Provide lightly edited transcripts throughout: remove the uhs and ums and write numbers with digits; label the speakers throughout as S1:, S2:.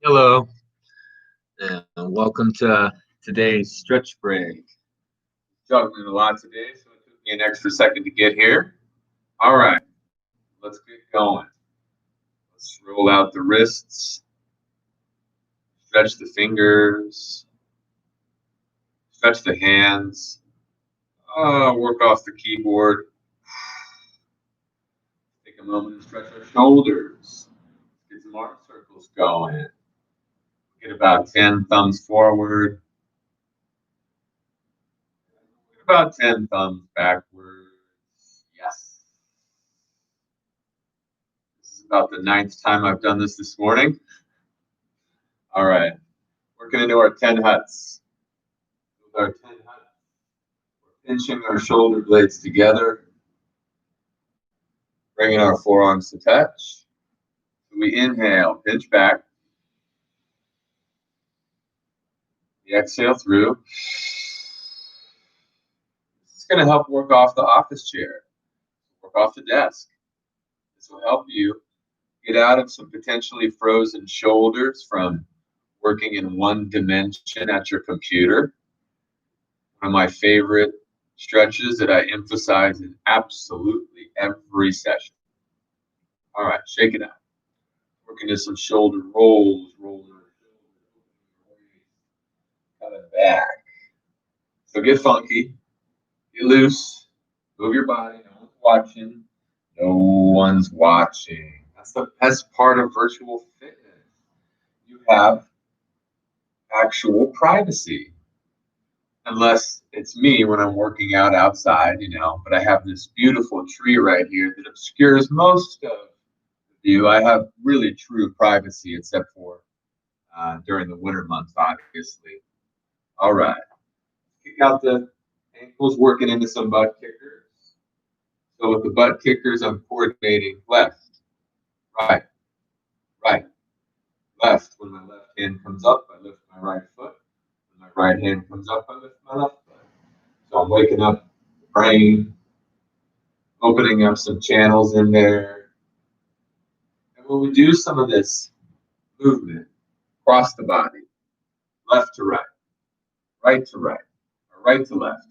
S1: Hello, and welcome to today's stretch break. Juggling a lot today, so it took me an extra second to get here. All right, let's get going. Let's roll out the wrists, stretch the fingers, stretch the hands, work off the keyboard. Take a moment to stretch our shoulders. Get some arm circles going. Get about 10 thumbs forward, about 10 thumbs backwards. Yes. This is about the ninth time I've done this morning. All right, working into our 10 huts. With our 10 huts, we're pinching our shoulder blades together, bringing our forearms to touch. So we inhale, pinch back. We exhale through. This is going to help work off the office chair, work off the desk. This will help you get out of some potentially frozen shoulders from working in one dimension at your computer. One of my favorite stretches that I emphasize in absolutely every session. All right, shake it out. Working into some shoulder rolls, rolling our shoulders, coming back. So get funky, get loose, move your body. No one's watching. No one's watching. That's the best part of virtual fitness. You have actual privacy. Unless it's me when I'm working out outside, but I have this beautiful tree right here that obscures most of the view. I have really true privacy, except for during the winter months, obviously. All right, kick out the ankles, working into some butt kickers. So with the butt kickers, I'm coordinating left, right, right, left. When my left hand comes up, I lift my right foot. When my right hand comes up, I lift my left foot. So I'm waking up the brain, opening up some channels in there. And when we do some of this movement across the body, left to right to right, or right to left,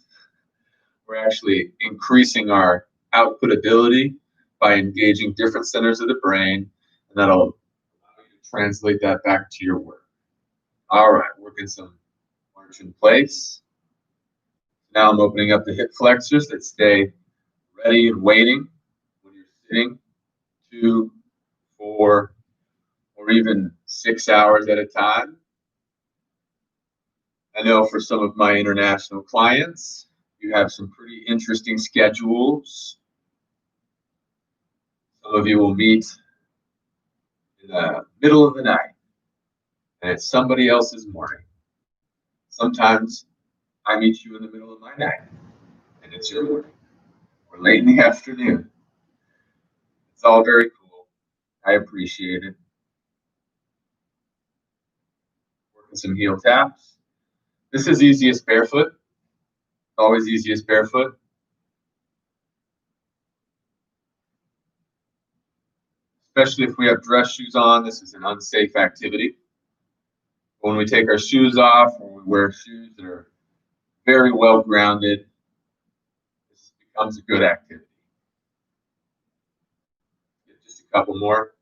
S1: we're actually increasing our output ability by engaging different centers of the brain, and that'll allow you to translate that back to your work. All right, working some march in place. Now I'm opening up the hip flexors that stay ready and waiting when you're sitting 2, 4, or even 6 hours at a time. I know for some of my international clients, you have some pretty interesting schedules. Some of you will meet in the middle of the night, and it's somebody else's morning. Sometimes I meet you in the middle of my night, and it's your morning, or late in the afternoon. It's all very cool. I appreciate it. Working some heel taps. This is easiest barefoot. Always easiest barefoot. Especially if we have dress shoes on, this is an unsafe activity. When we take our shoes off, or we wear shoes that are very well grounded, this becomes a good activity. Just a couple more.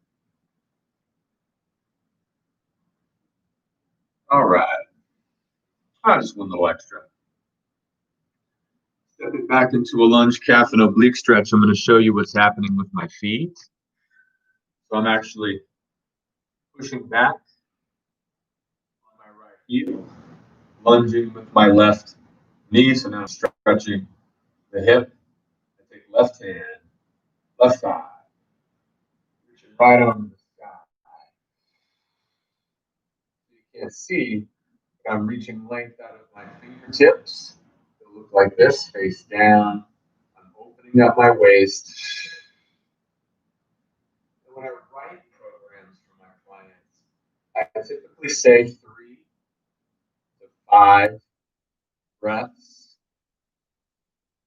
S1: All right. Just one little extra. Stepping back into a lunge calf and oblique stretch, I'm going to show you what's happening with my feet. So I'm actually pushing back on my right heel, lunging with my left knee, so now I'm stretching the hip. I take left hand, left thigh, reaching right on the sky. You can't see, but I'm reaching length out of my fingertips. It'll look like this, face down. I'm opening up my waist. And when I write programs for my clients, I typically say 3 to 5 breaths.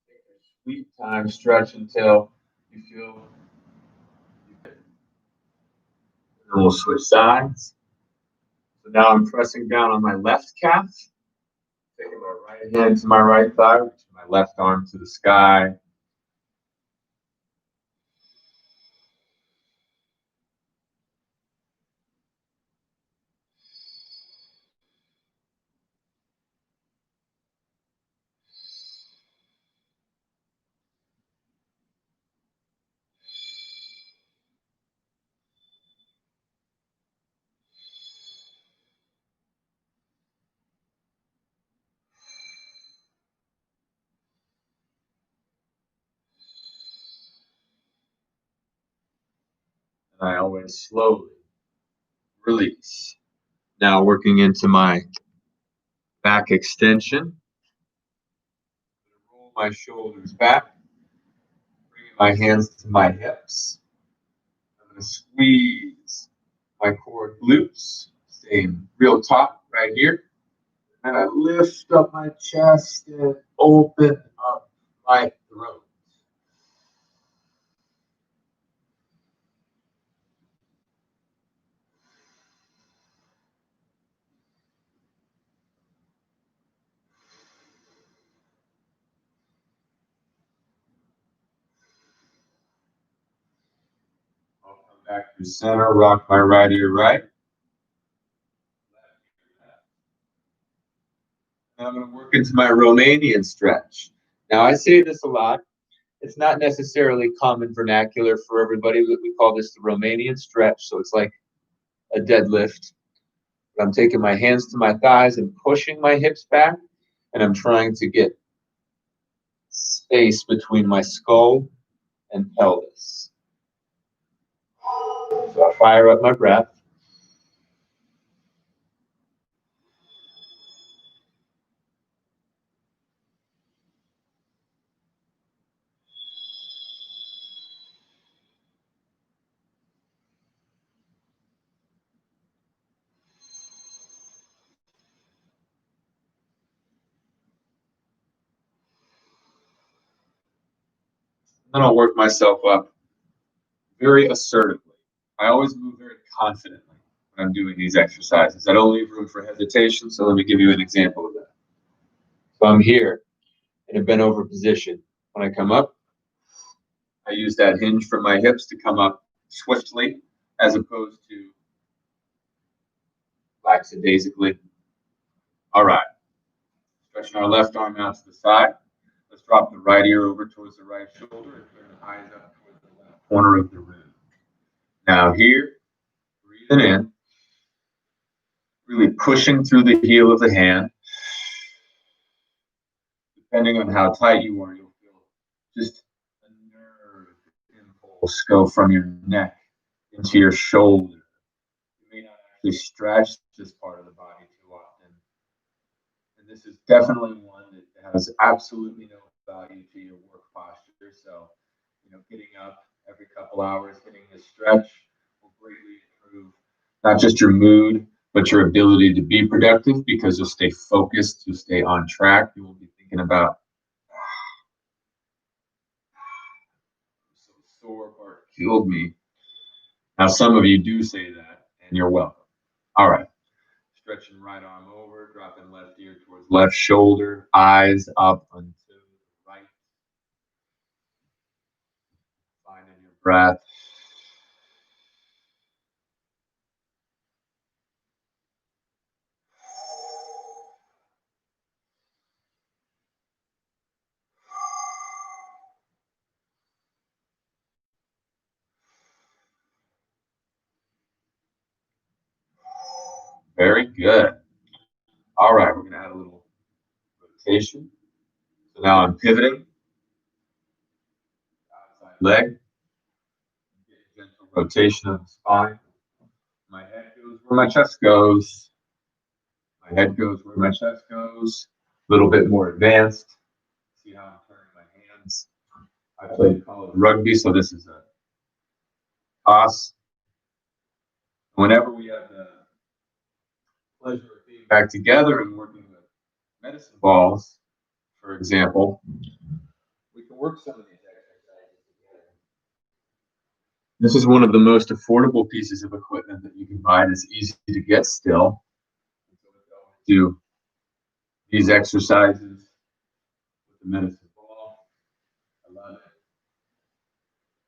S1: Take a sweet time, stretch until you feel you fit. And we'll switch sides. now I'm pressing down on my left calf, taking my right hand to my right thigh, reaching my left arm to the sky. And I always slowly release. Now working into my back extension. Roll my shoulders back, bringing my hands to my hips. I'm going to squeeze my core glutes, staying real taut right here. And I lift up my chest and open up my throat. I'll come back to center, rock my right ear right. And I'm going to work into my Romanian stretch. Now, I say this a lot. It's not necessarily common vernacular for everybody, but we call this the Romanian stretch. So it's like a deadlift. I'm taking my hands to my thighs and pushing my hips back, and I'm trying to get space between my skull and pelvis. So I fire up my breath. Then I'll work myself up very assertively. I always move very confidently when I'm doing these exercises. I don't leave room for hesitation, so let me give you an example of that. So I'm here in a bent over position. When I come up, I use that hinge from my hips to come up swiftly as opposed to lackadaisically. All right. Stretching our left arm out to the side. Let's drop the right ear over towards the right shoulder and turn the eyes up towards the left corner of the room. Now here, breathing in, really pushing through the heel of the hand. Depending on how tight you are, you'll feel just a nerve impulse go from your neck into your shoulder. You may not actually stretch this part of the body too often. And this is definitely one that has absolutely no value to your work posture. So, getting up every couple hours, hitting this stretch will greatly improve not just your mood, but your ability to be productive because you'll stay focused, you'll stay on track. You will be thinking about, so sore part killed me. Now, some of you do say that, and you're welcome. All right. Stretching right arm over, dropping left ear towards left shoulder, eyes up until the right. Finding your breath. Very good. All right, we're going to add a little rotation. So now I'm pivoting. Outside leg. Gentle rotation of the spine. My head goes where my chest goes. My head goes where my chest goes. A little bit more advanced. See how I'm turning my hands. I played college rugby, so this is a toss. Whenever we have the pleasure of being back together and working with medicine balls, for example, we can work some of these exercises together. This is one of the most affordable pieces of equipment that you can buy. It's easy to get still. do these exercises with the medicine ball. I love it.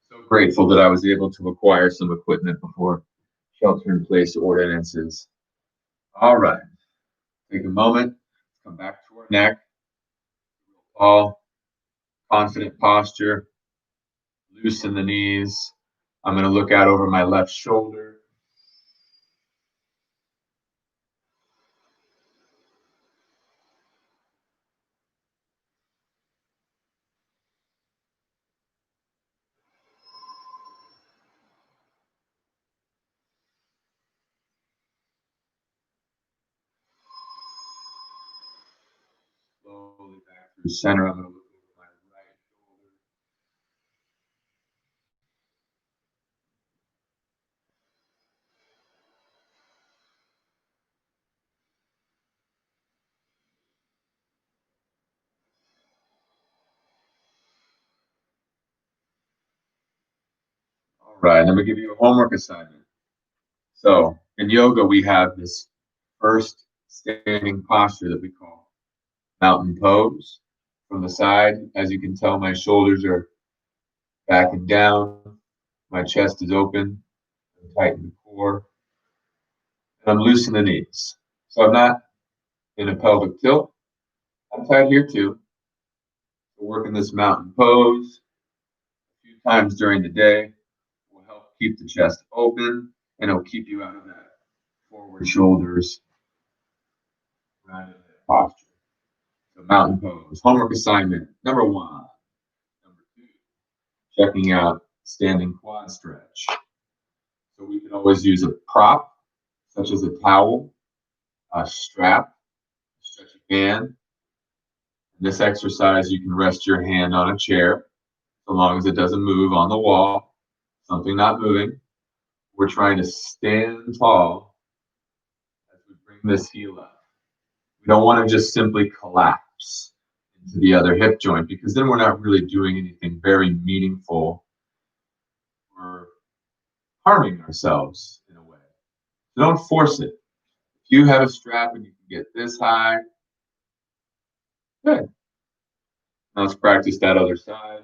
S1: So grateful that I was able to acquire some equipment before shelter-in-place ordinances. All right, take a moment, come back to our neck, tall, confident posture, loosen the knees. I'm going to look out over my left shoulder. Slowly back through center. I'm going to look over my right shoulder. All right, I'm going to give you a homework assignment. So in yoga, we have this first standing posture that we call mountain pose. From the side, as you can tell, my shoulders are back and down. My chest is open. I'm tighten the core. And I'm loosening the knees. So I'm not in a pelvic tilt. I'm tight here too. So working this mountain pose a few times during the day will help keep the chest open, and it'll keep you out of that forward shoulders, rounded posture. So mountain pose. Homework assignment number 1. Number 2, checking out standing quad stretch. So we can always use a prop, such as a towel, a strap, a stretchy band. In this exercise, you can rest your hand on a chair, so long as it doesn't move on the wall, something not moving. We're trying to stand tall as we bring this heel up. We don't want to just simply collapse into the other hip joint, because then we're not really doing anything very meaningful. We're harming ourselves in a way. So don't force it. If you have a strap and you can get this high, good. Now let's practice that other side.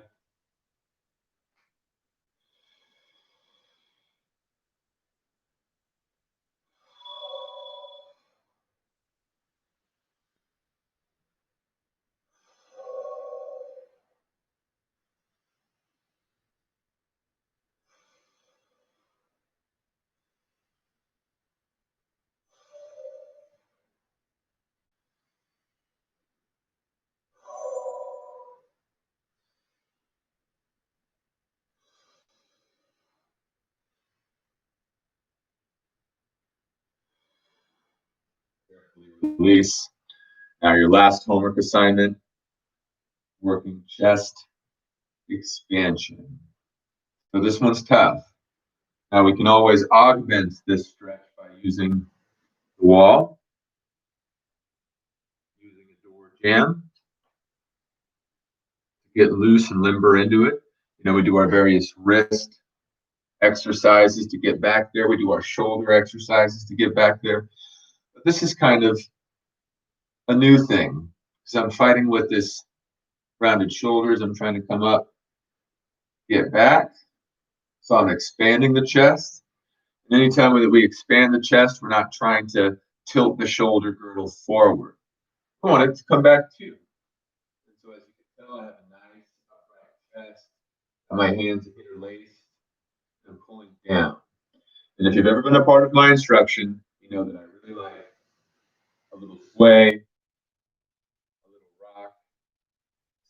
S1: Release. Now your last homework assignment, working chest expansion. So this one's tough. Now we can always augment this stretch by using the wall, using a door jamb to get loose and limber into it. We do our various wrist exercises to get back there. We do our shoulder exercises to get back there. But this is kind of a new thing, because I'm fighting with this rounded shoulders. I'm trying to come up, get back. So I'm expanding the chest. And anytime that we expand the chest, we're not trying to tilt the shoulder girdle forward. I want it to come back too. And so as you can tell, I have a nice upright chest. And my hands are interlaced. And I'm pulling down. And if you've ever been a part of my instruction, you know that I really like a little sway, a little rock.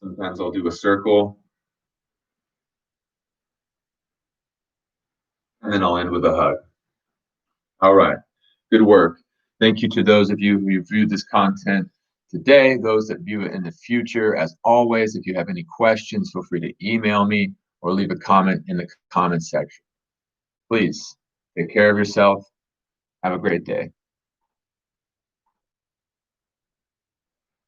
S1: Sometimes I'll do a circle. And then I'll end with a hug. All right, good work. Thank you to those of you who viewed this content today, those that view it in the future. As always, if you have any questions, feel free to email me or leave a comment in the comment section. Please take care of yourself. Have a great day.